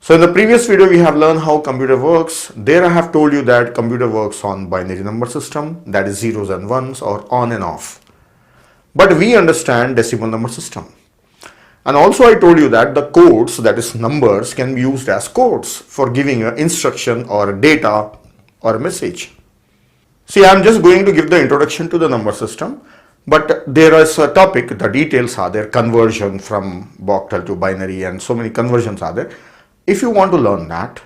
So in the previous video, we have learned how computer works. There I have told you that computer works on binary number system, that is zeros and ones or on and off. But we understand decimal number system. And also I told you that the codes, that is numbers, can be used as codes for giving an instruction or a data or a message. See, I am just going to give the introduction to the number system, but there is a topic, the details are there, conversion from octal to binary and so many conversions are there. If you want to learn that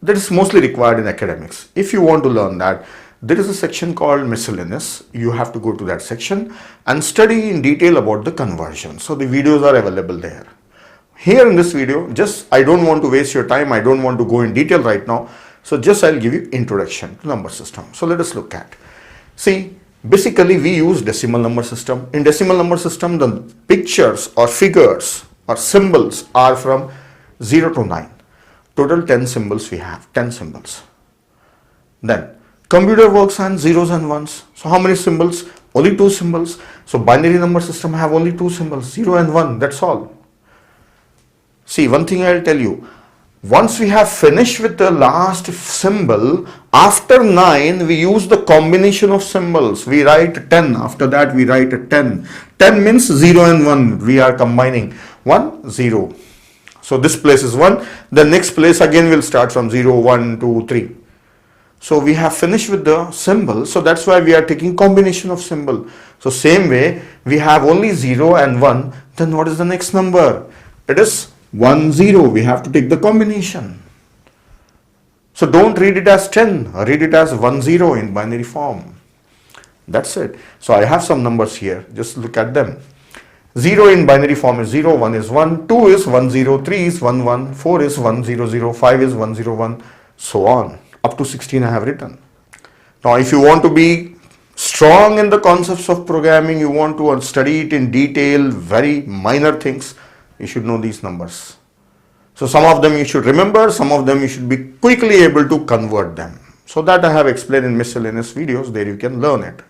is mostly required in academics. If you want to learn that, there is a section called miscellaneous. You have to go to that section and study in detail about the conversion. So the videos are available there. Here in this video, I don't want to waste your time. I don't want to go in detail right now. So I'll give you introduction to number system. So let us look at. See, basically we use decimal number system. In decimal number system, the pictures or figures or symbols are from 0 to 9. Total 10 symbols we have, 10 symbols. Then computer works on zeros and ones. So how many symbols? Only 2 symbols. So binary number system have only 2 symbols, 0 and 1, that's all. See, one thing I'll tell you. Once we have finished with the last symbol, after 9 we use the combination of symbols. We write 10, after that we write 10. 10 means 0 and 1, we are combining 1, 0. So this place is 1, the next place again will start from 0, 1, 2, 3. So we have finished with the symbol, so that's why we are taking combination of symbol. So same way, we have only 0 and 1, then what is the next number? It is 1, 0, we have to take the combination. So don't read it as 10, read it as 1, 0 in binary form. That's it. So I have some numbers here, just look at them. 0 in binary form is 0, 1 is 1, 2 is 1, 0, 3 is 1, 1, 4 is 1, 0, 0, 5 is 1, 0, 1, so on. Up to 16 I have written. Now if you want to be strong in the concepts of programming, you want to study it in detail, very minor things, you should know these numbers. So some of them you should remember, some of them you should be quickly able to convert them. So that I have explained in miscellaneous videos, there you can learn it.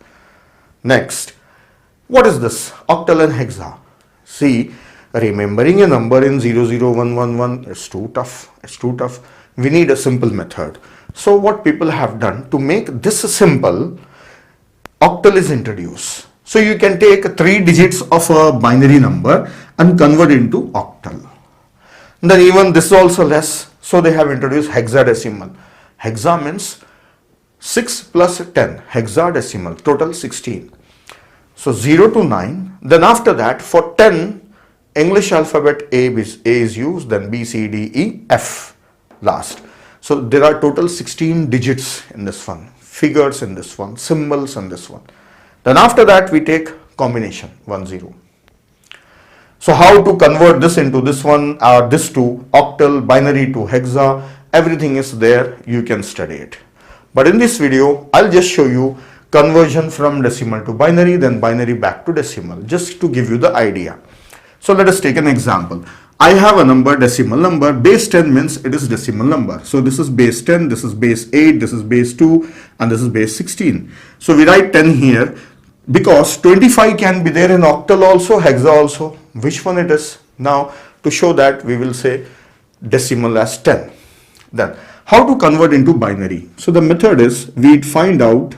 Next, what is this? Octal and hexa. See, remembering a number in 00111 is too tough. It's too tough. We need a simple method. So what people have done to make this simple, octal is introduced. So you can take 3 digits of a binary number and convert into octal. Then even this is also less. So they have introduced hexadecimal. Hexa means 6 plus 10. Hexadecimal, total 16. So 0 to 9. Then after that, for 10, English alphabet A is used, then B, C, D, E, F last. So there are total 16 digits in this one, figures in this one, symbols in this one. Then after that we take combination 1, 0. So how to convert this into this one or this to octal, binary to hexa, everything is there, you can study it. But in this video, I'll just show you conversion from decimal to binary, then binary back to decimal, just to give you the idea. So let us take an example. I have a number, decimal number, base 10 means it is decimal number. So this is base 10, this is base 8, this is base 2 and this is base 16. So we write 10 here because 25 can be there in octal also, hexa also. Which one it is? Now to show that we will say decimal as 10. Then how to convert into binary? So the method is we find out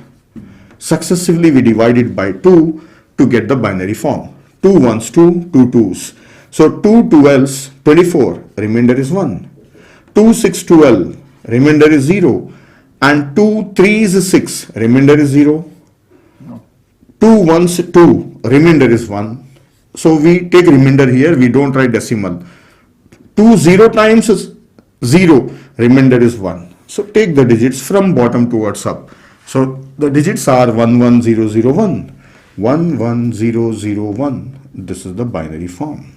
successively we divide it by 2 to get the binary form. 2 ones 2, 2 twos. So 2 12s 24, remainder is 1. 2 6 12, remainder is 0. And 2 3s is 6, remainder is 0. 2 1s 2, remainder is 1. So we take remainder here, we don't write decimal. 2 0 times is 0, remainder is 1. So take the digits from bottom towards up. So the digits are 11001, 11001. This is the binary form.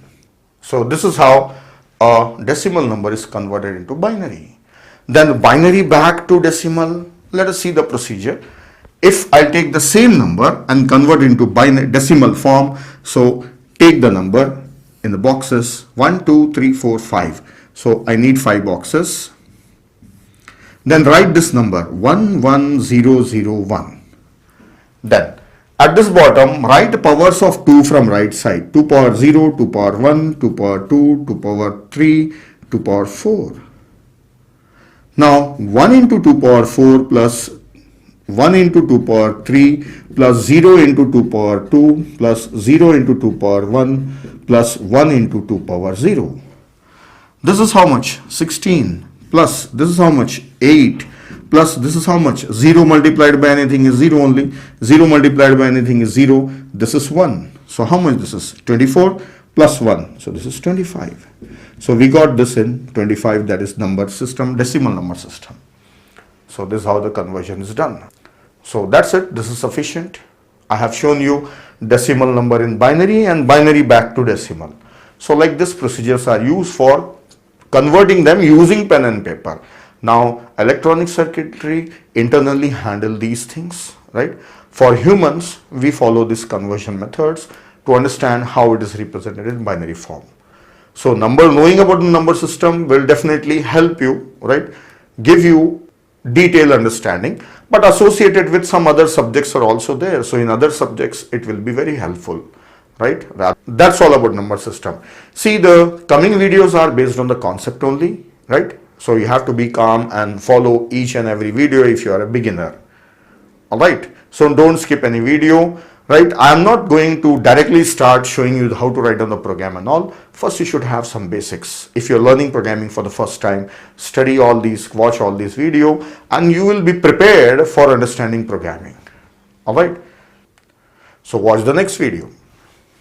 So this is how a decimal number is converted into binary. Then binary back to decimal. Let us see the procedure. If I take the same number and convert into binary decimal form, so take the number in the boxes 1, 2, 3, 4, 5. So I need 5 boxes. Then write this number 11001. Then at this bottom, write powers of 2 from right side. 2 power 0, 2 power 1, 2 power 2, 2 power 3, 2 power 4. Now 1 into 2 power 4 plus 1 into 2 power 3 plus 0 into 2 power 2 plus 0 into 2 power 1 plus 1 into 2 power 0. This is how much? 16 plus this is how much? 8 plus this is how much? 0 multiplied by anything is 0 only. 0 multiplied by anything is 0. This is 1. So how much this is? 24 plus 1. So this is 25. So we got this in 25, that is number system, decimal number system. So this is how the conversion is done. So that's it. This is sufficient. I have shown you decimal number in binary and binary back to decimal. So like this procedures are used for converting them using pen and paper. Now electronic circuitry internally handle these things, right? For humans, we follow these conversion methods to understand how it is represented in binary form. So knowing about the number system will definitely help you, right? Give you detailed understanding, but associated with some other subjects are also there. So in other subjects, it will be very helpful, right? That's all about number system. See, the coming videos are based on the concept only, right? So you have to be calm and follow each and every video if you are a beginner. All right. So don't skip any video. Right, I am not going to directly start showing you how to write down the program and all. First, you should have some basics. If you're learning programming for the first time, study all these, watch all these video, and you will be prepared for understanding programming. All right. So watch the next video.